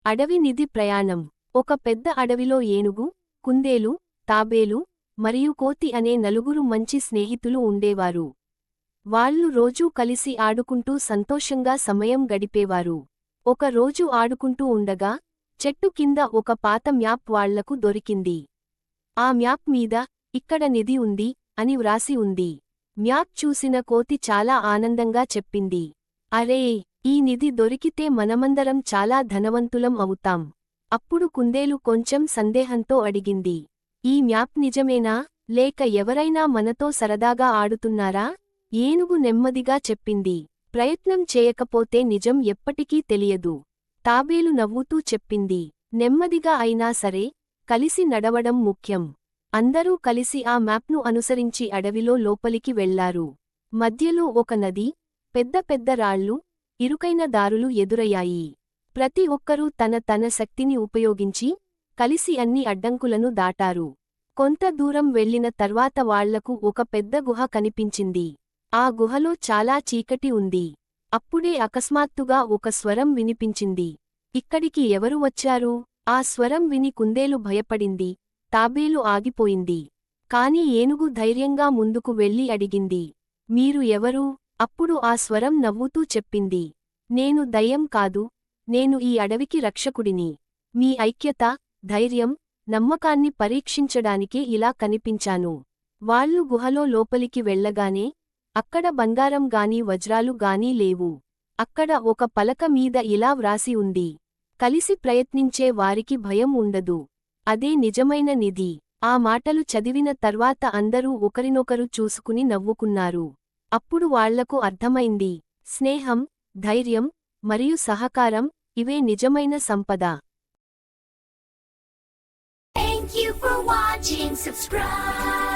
అడవి నిధి ప్రయాణం. ఒక పెద్ద అడవిలో ఏనుగు, కుందేలు, తాబేలు, మరియు కోతి అనే నలుగురు మంచి స్నేహితులు ఉండేవారు. వాళ్ళు రోజూ కలిసి ఆడుకుంటూ సంతోషంగా సమయం గడిపేవారు. ఒక రోజు ఆడుకుంటూ ఉండగా, చెట్టు కింద ఒక పాత మ్యాప్ వాళ్లకు దొరికింది. ఆ మ్యాప్ మీద, ఇక్కడ నిధి ఉంది, అని వ్రాసి ఉంది. మ్యాప్ చూసిన కోతి చాలా ఆనందంగా చెప్పింది, అరే! ఈ నిధి దొరికితే మనమందరం చాలా ధనవంతులం అవుతాం. అప్పుడు కుందేలు కొంచెం సందేహంతో అడిగింది, ఈ మ్యాప్ నిజమేనా, లేక ఎవరైనా మనతో సరదాగా ఆడుతున్నారా? ఏనుగు నెమ్మదిగా చెప్పింది, ప్రయత్నం చేయకపోతే నిజం ఎప్పటికీ తెలియదు. తాబేలు నవ్వుతూ చెప్పింది, నెమ్మదిగా అయినా సరే, కలిసి నడవడం ముఖ్యం. అందరూ కలిసి ఆ మ్యాప్ను అనుసరించి అడవిలో లోపలికి వెళ్లారు. మధ్యలో ఒక నది, పెద్ద పెద్ద రాళ్ళు, ఇరుకైన దారులు ఎదురయ్యాయి. ప్రతి ఒక్కరూ తన తన శక్తిని ఉపయోగించి, కలిసి అన్ని అడ్డంకులను దాటారు. కొంత దూరం వెళ్లిన తర్వాత వాళ్లకు ఒక పెద్ద గుహ కనిపించింది. ఆ గుహలో చాలా చీకటి ఉంది. అప్పుడే అకస్మాత్తుగా ఒక స్వరం వినిపించింది. ఇక్కడికి ఎవరు వచ్చారు? ఆ స్వరం విని కుందేలు భయపడింది, తాబేలు ఆగిపోయింది. కాని ఏనుగు ధైర్యంగా ముందుకు వెళ్లి అడిగింది, మీరు ఎవరు? అప్పుడు ఆ స్వరం నవ్వుతూ చెప్పింది, నేను దయ్యం కాదు, నేను ఈ అడవికి రక్షకుడిని. మీ ఐక్యత, ధైర్యం, నమ్మకాన్ని పరీక్షించడానికే ఇలా కనిపించాను. వాళ్ళు గుహలో లోపలికి వెళ్లగానే, అక్కడ బంగారం గాని వజ్రాలు గాని లేవు. అక్కడ ఒక పలక మీద ఇలా వ్రాసి ఉంది, కలిసి ప్రయత్నించే వారికి భయం ఉండదు. అదే నిజమైన నిధి. ఆ మాటలు చదివిన తర్వాత అందరూ ఒకరినొకరు చూసుకుని నవ్వుకున్నారు. అప్పుడు వాళ్లకు అర్థమైంది, స్నేహం, ధైర్యం, మరియు సహకారం, ఇవే నిజమైన సంపద. Thank you for watching. Subscribe.